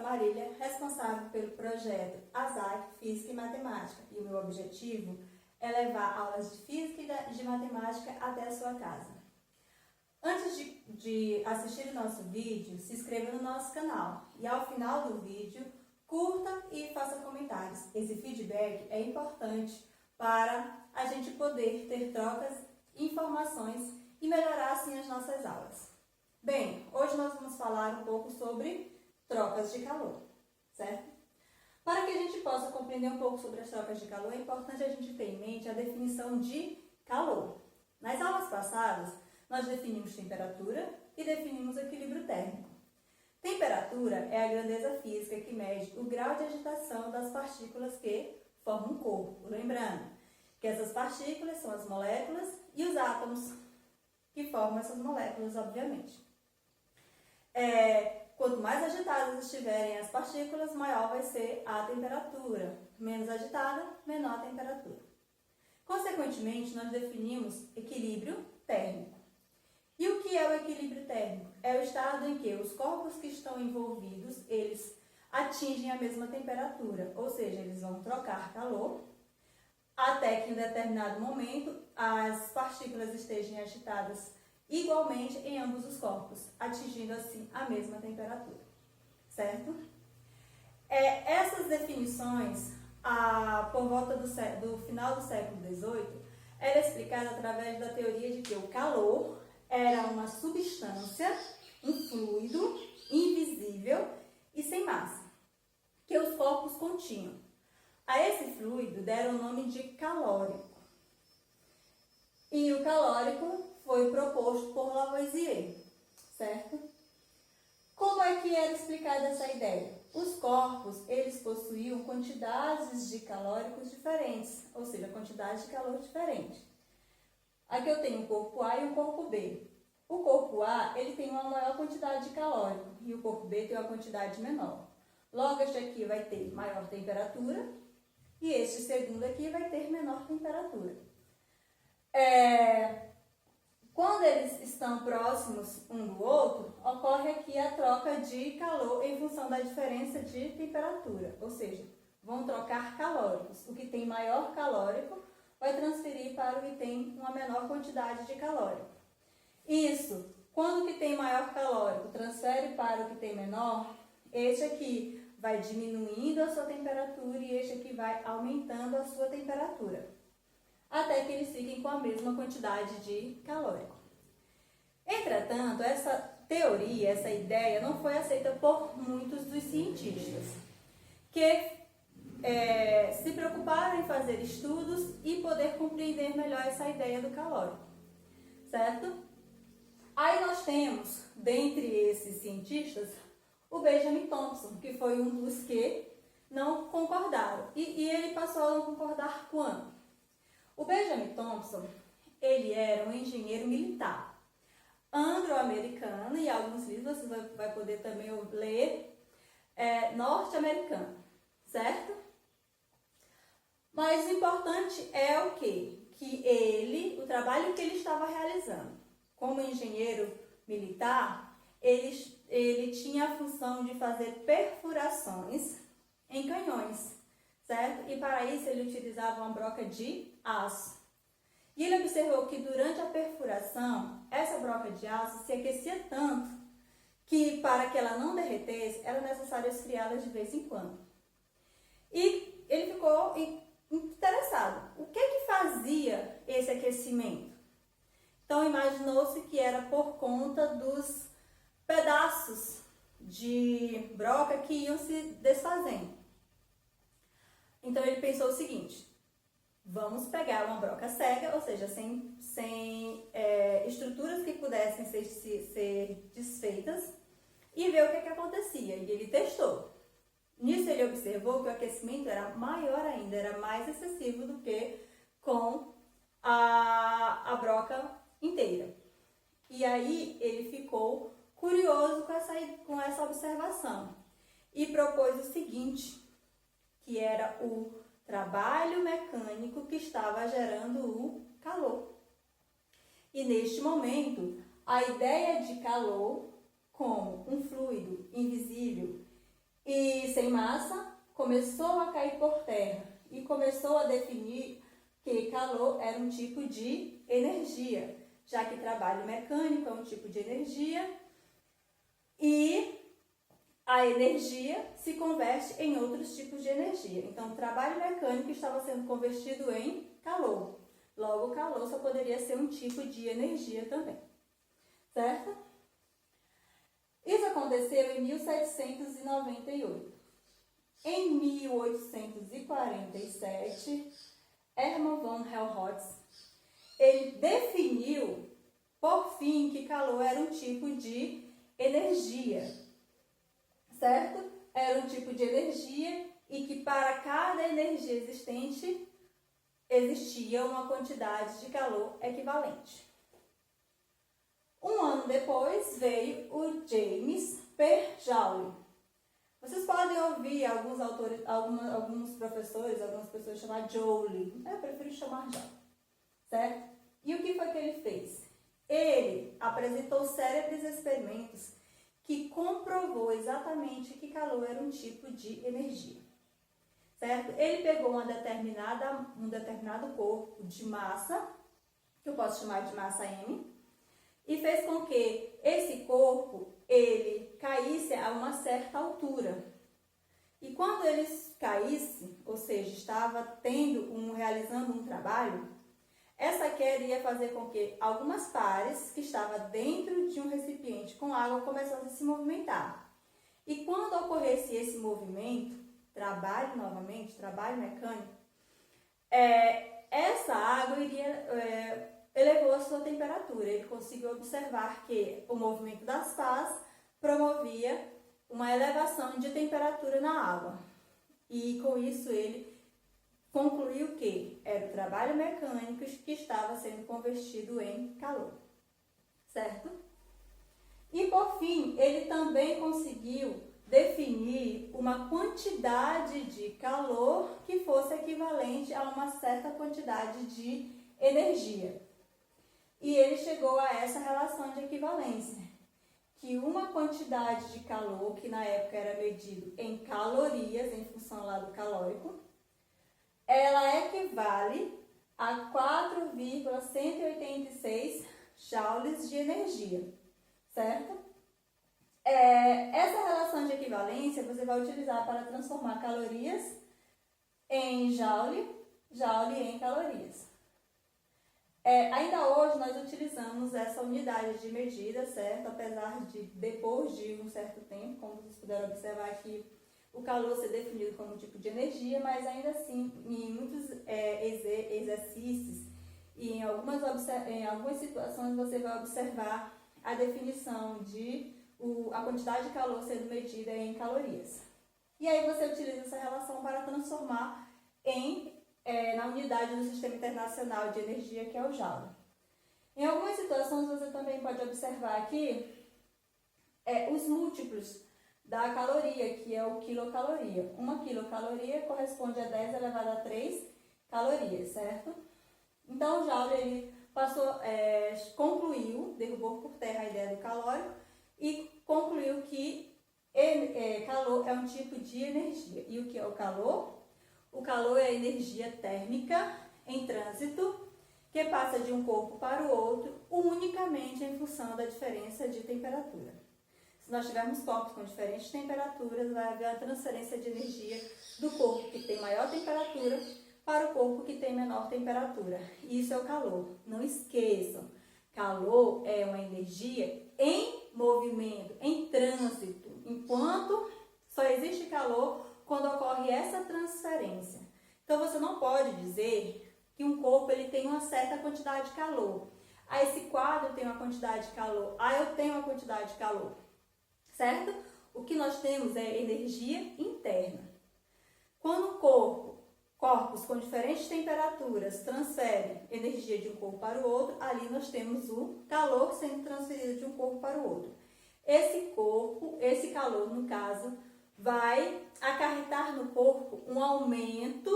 Marília, responsável pelo projeto ASAC Física e Matemática, e o meu objetivo é levar aulas de física e de matemática até a sua casa. Antes de assistir o nosso vídeo, se inscreva no nosso canal e ao final do vídeo, curta e faça comentários. Esse feedback é importante para a gente poder ter trocas, informações e melhorar assim as nossas aulas. Bem, hoje nós vamos falar um pouco sobre trocas de calor, certo? Para que a gente possa compreender um pouco sobre as trocas de calor, é importante a gente ter em mente a definição de calor. Nas aulas passadas, nós definimos temperatura e definimos equilíbrio térmico. Temperatura é a grandeza física que mede o grau de agitação das partículas que formam um corpo. Lembrando que essas partículas são as moléculas e os átomos que formam essas moléculas, obviamente. Quanto mais agitadas estiverem as partículas, maior vai ser a temperatura. Menos agitada, menor a temperatura. Consequentemente, nós definimos equilíbrio térmico. E o que é o equilíbrio térmico? É o estado em que os corpos que estão envolvidos, eles atingem a mesma temperatura, ou seja, eles vão trocar calor, até que em determinado momento as partículas estejam agitadas igualmente em ambos os corpos, atingindo assim a mesma temperatura, certo? Essas definições, por volta do final do século XVIII, era explicada através da teoria de que o calor era uma substância, um fluido invisível e sem massa, que os corpos continham. A esse fluido deram o nome de calórico. E o calórico foi proposto por Lavoisier, certo? Como é que era explicada essa ideia? Os corpos, eles possuíam quantidades de calóricos diferentes, ou seja, quantidades de calor diferentes. Aqui eu tenho o corpo A e o corpo B. O corpo A, ele tem uma maior quantidade de calórico e o corpo B tem uma quantidade menor. Logo, este aqui vai ter maior temperatura e este segundo aqui vai ter menor temperatura. Quando eles estão próximos um do outro, ocorre aqui a troca de calor em função da diferença de temperatura, ou seja, vão trocar calóricos. O que tem maior calórico vai transferir para o que tem uma menor quantidade de calórico. Isso, quando o que tem maior calórico transfere para o que tem menor, este aqui vai diminuindo a sua temperatura e este aqui vai aumentando a sua temperatura, até que eles fiquem com a mesma quantidade de calórico. Entretanto, essa teoria, essa ideia não foi aceita por muitos dos cientistas, que se preocuparam em fazer estudos e poder compreender melhor essa ideia do calórico, certo? Aí nós temos, dentre esses cientistas, o Benjamin Thompson, que foi um dos que não concordaram. E ele passou a não concordar quando? O Benjamin Thompson, ele era um engenheiro militar, anglo-americano, e alguns livros você vai poder também ler, norte-americano, certo? Mas o importante é o quê? Que o trabalho que ele estava realizando como engenheiro militar, ele tinha a função de fazer perfurações em canhões, certo? E para isso ele utilizava uma broca de aço. E ele observou que durante a perfuração, essa broca de aço se aquecia tanto que para que ela não derretesse, era necessário esfriá-la de vez em quando. E ele ficou interessado. O que fazia esse aquecimento? Então, imaginou-se que era por conta dos pedaços de broca que iam se desfazendo. Então, ele pensou o seguinte: vamos pegar uma broca cega, ou seja, sem estruturas que pudessem ser desfeitas, e ver o que acontecia. E ele testou. Nisso, ele observou que o aquecimento era maior ainda, era mais excessivo do que com a broca inteira. E aí ele ficou curioso com essa observação e propôs o seguinte, que era o trabalho mecânico que estava gerando o calor. E neste momento, a ideia de calor como um fluido invisível e sem massa, começou a cair por terra e começou a definir que calor era um tipo de energia, já que trabalho mecânico é um tipo de energia e a energia se converte em outros tipos de energia. Então, o trabalho mecânico estava sendo convertido em calor. Logo, o calor só poderia ser um tipo de energia também, certo? Isso aconteceu em 1798. Em 1847, Hermann von Helmholtz, ele definiu, por fim, que calor era um tipo de energia, certo? Era um tipo de energia e que para cada energia existente existia uma quantidade de calor equivalente. Um ano depois veio o James Per Joule. Vocês podem ouvir alguns autores, alguns professores, algumas pessoas chamar Joule. Eu prefiro chamar Joule, certo? E o que foi que ele fez? Ele apresentou célebres experimentos que comprovou exatamente que calor era um tipo de energia, certo? Ele pegou um determinado corpo de massa, que eu posso chamar de massa M, e fez com que esse corpo ele caísse a uma certa altura. E quando ele caísse, ou seja, estava realizando um trabalho, essa queda ia fazer com que algumas pares que estavam dentro de um recipiente com água começassem a se movimentar. E quando ocorresse esse movimento, trabalho mecânico, essa água elevou a sua temperatura. Ele conseguiu observar que o movimento das pás promovia uma elevação de temperatura na água. E com isso ele concluiu que era o trabalho mecânico que estava sendo convertido em calor, certo? E por fim, ele também conseguiu definir uma quantidade de calor que fosse equivalente a uma certa quantidade de energia. E ele chegou a essa relação de equivalência, que uma quantidade de calor, que na época era medido em calorias, em função lá do calórico, ela equivale a 4,186 joules de energia, certo? Essa relação de equivalência você vai utilizar para transformar calorias em joule em calorias. Ainda hoje nós utilizamos essa unidade de medida, certo? Apesar de, depois de um certo tempo, como vocês puderam observar aqui, o calor ser definido como um tipo de energia, mas ainda assim, em muitos exercícios e em algumas situações você vai observar a definição de a quantidade de calor sendo medida em calorias. E aí você utiliza essa relação para transformar na unidade do Sistema Internacional de Energia, que é o Joule. Em algumas situações você também pode observar aqui os múltiplos da caloria, que é o quilocaloria. Uma quilocaloria corresponde a 10 elevado a 3 calorias, certo? Então o Joule ele derrubou por terra a ideia do calórico e concluiu que calor é um tipo de energia. E o que é o calor? O calor é a energia térmica em trânsito que passa de um corpo para o outro unicamente em função da diferença de temperatura. Se nós tivermos corpos com diferentes temperaturas, vai haver a transferência de energia do corpo que tem maior temperatura para o corpo que tem menor temperatura. Isso é o calor. Não esqueçam, calor é uma energia em movimento, em trânsito, enquanto só existe calor quando ocorre essa transferência. Então você não pode dizer que um corpo ele tem uma certa quantidade de calor. Esse quadro tem uma quantidade de calor. Eu tenho uma quantidade de calor. Certo? O que nós temos é energia interna. Quando corpos com diferentes temperaturas transferem energia de um corpo para o outro, ali nós temos o calor sendo transferido de um corpo para o outro. Esse calor, no caso, vai acarretar no corpo um aumento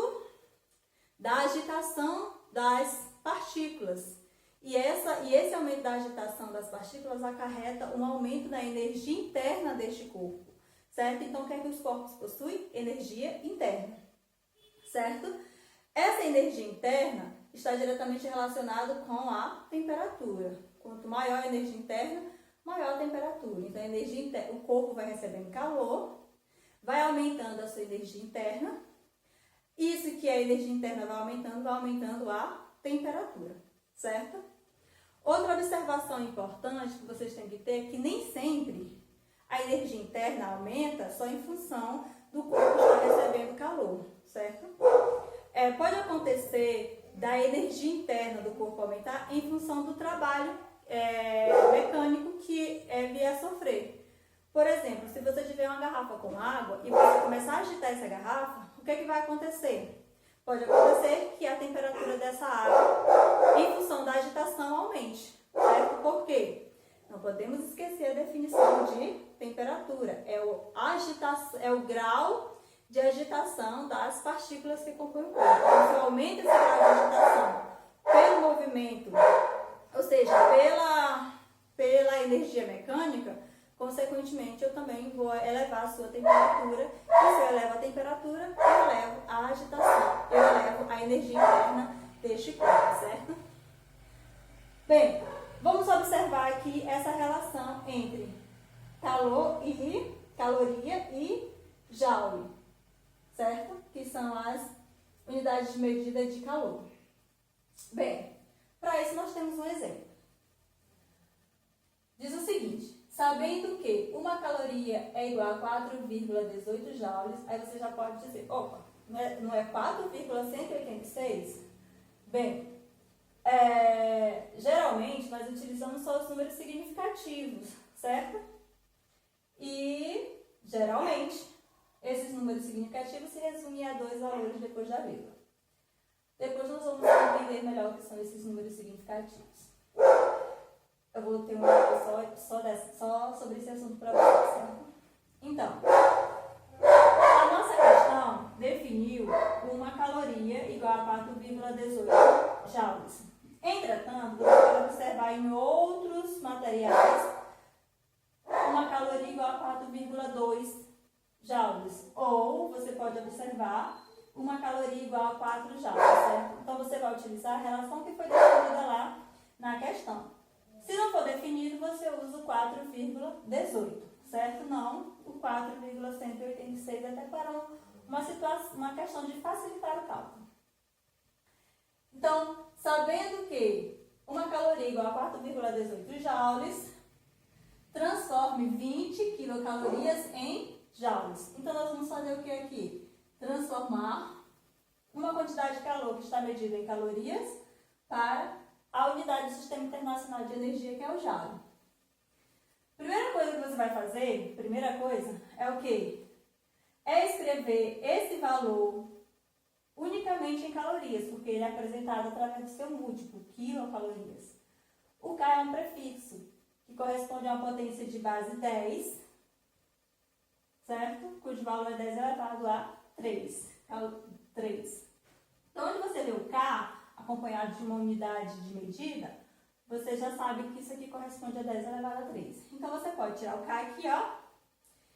da agitação das partículas. E esse aumento da agitação das partículas acarreta um aumento da energia interna deste corpo, certo? Então, o que é que os corpos possuem? Energia interna, certo? Essa energia interna está diretamente relacionada com a temperatura. Quanto maior a energia interna, maior a temperatura. Então, a energia interna, o corpo vai recebendo calor, vai aumentando a sua energia interna. Isso que a energia interna vai aumentando a temperatura, certo? Outra observação importante que vocês têm que ter é que nem sempre a energia interna aumenta só em função do corpo estar recebendo calor, certo? Pode acontecer da energia interna do corpo aumentar em função do trabalho mecânico que vier a sofrer. Por exemplo, se você tiver uma garrafa com água e você começar a agitar essa garrafa, o que é que vai acontecer? Pode acontecer que a temperatura dessa água, em função da agitação, aumente, certo? Por quê? Não podemos esquecer a definição de temperatura. É o grau de agitação das partículas que compõem o corpo. Então, se eu aumento esse grau de agitação pelo movimento, ou seja, pela energia mecânica, consequentemente, eu também vou elevar a sua temperatura. E se eu elevo a temperatura, eu elevo a agitação, eu elevo a energia interna deste corpo, certo? Bem, vamos observar aqui essa relação entre caloria e joule, certo? Que são as unidades de medida de calor. Bem, para isso nós temos um exemplo. Diz o seguinte: sabendo que uma caloria é igual a 4,18 joules, aí você já pode dizer, opa, não é 4,186? Bem, geralmente nós utilizamos só os números significativos, certo? E, geralmente, esses números significativos se resumem a 2 valores depois da vírgula. Depois nós vamos entender melhor o que são esses números significativos. Eu vou ter uma aula só sobre esse assunto para vocês, certo? Então, a nossa questão definiu uma caloria igual a 4,18 joules. Entretanto, você pode observar em outros materiais uma caloria igual a 4,2 joules. Ou você pode observar uma caloria igual a 4 joules, certo? Então, você vai utilizar a relação que foi definida lá na questão. Se não for definido, você usa o 4,18, certo? Não o 4,186, até para uma questão de facilitar o cálculo. Então, sabendo que uma caloria igual a 4,18 joules, transforme 20 quilocalorias em joules. Então, nós vamos fazer o que aqui? Transformar uma quantidade de calor que está medida em calorias para a unidade do Sistema Internacional de Energia, que é o joule. Primeira coisa que você vai fazer, é o quê? É escrever esse valor unicamente em calorias, porque ele é apresentado através do seu múltiplo, quilocalorias. O K é um prefixo, que corresponde a uma potência de base 10, certo? Cujo valor é 10 elevado a 3. Então, onde você vê o K acompanhado de uma unidade de medida, você já sabe que isso aqui corresponde a 10 elevado a 3. Então, você pode tirar o K aqui, ó,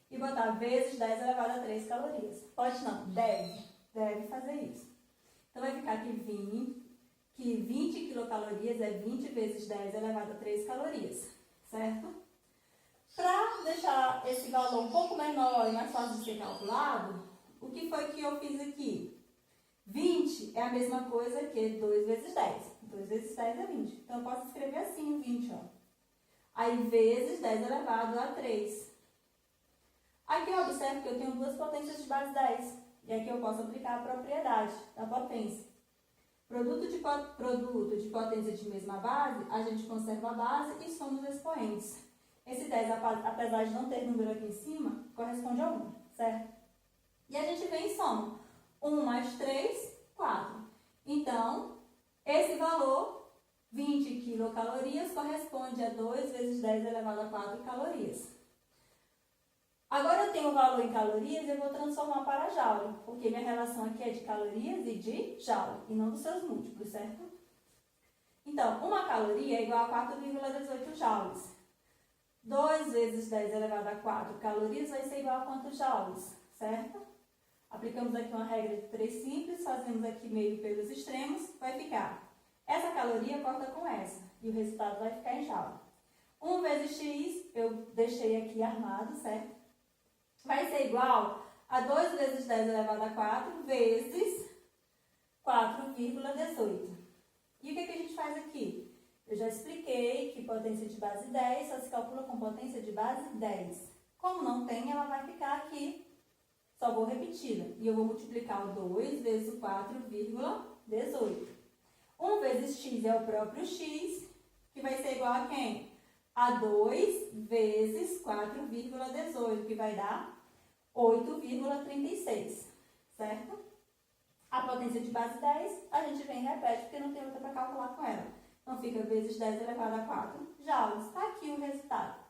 e botar vezes 10 elevado a 3 calorias. Pode não, deve fazer isso. Então, vai ficar que 20 quilocalorias é 20 vezes 10 elevado a 3 calorias, certo? Para deixar esse valor um pouco menor e mais fácil de ser calculado, o que foi que eu fiz aqui? 20 é a mesma coisa que 2 vezes 10. 2 vezes 10 é 20. Então, eu posso escrever assim o 20, ó. Aí, vezes 10 elevado a 3. Aqui eu observo que eu tenho duas potências de base 10. E aqui eu posso aplicar a propriedade da potência. Produto de potência de mesma base, a gente conserva a base e soma os expoentes. Esse 10, apesar de não ter número aqui em cima, corresponde a 1, certo? E a gente vem e soma. 1 mais 3, 4. Então, esse valor, 20 quilocalorias, corresponde a 2 vezes 10 elevado a 4 calorias. Agora eu tenho o valor em calorias e eu vou transformar para joule, porque minha relação aqui é de calorias e de joule, e não dos seus múltiplos, certo? Então, uma caloria é igual a 4,18 joules. 2 vezes 10 elevado a 4 calorias vai ser igual a quantos joules, certo? Aplicamos aqui uma regra de 3 simples, fazemos aqui meio pelos extremos, vai ficar. Essa caloria corta com essa, e o resultado vai ficar em joule. 1 vezes x, eu deixei aqui armado, certo? Vai ser igual a 2 vezes 10 elevado a 4 vezes 4,18. E o que a gente faz aqui? Eu já expliquei que potência de base 10 só se calcula com potência de base 10. Como não tem, ela vai ficar aqui. Só vou repeti-la. E eu vou multiplicar o 2 vezes o 4,18. 1 vezes x é o próprio x, que vai ser igual a quem? A 2 vezes 4,18, que vai dar 8,36, certo? A potência de base 10, a gente vem e repete, porque não tem outra para calcular com ela. Então, fica vezes 10 elevado a 4 joules. Está aqui o resultado.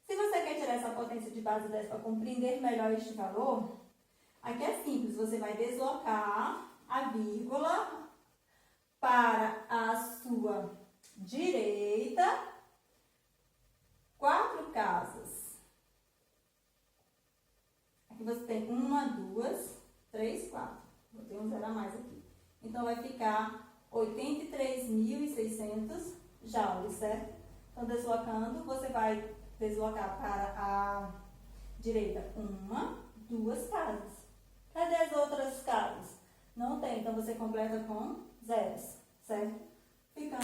Se você quer tirar essa potência de base 10 para compreender melhor este valor, aqui é simples. Você vai deslocar a vírgula para a sua direita 4 casas. Aqui você tem 1, 2, 3, 4. Vou ter um zero a mais aqui. Então, vai ficar 83.600 joules, certo? Então, deslocando, você vai deslocar para a direita 1, 2 casas. Cadê as outras casas? Não tem, então você completa com zeros, certo? Ficando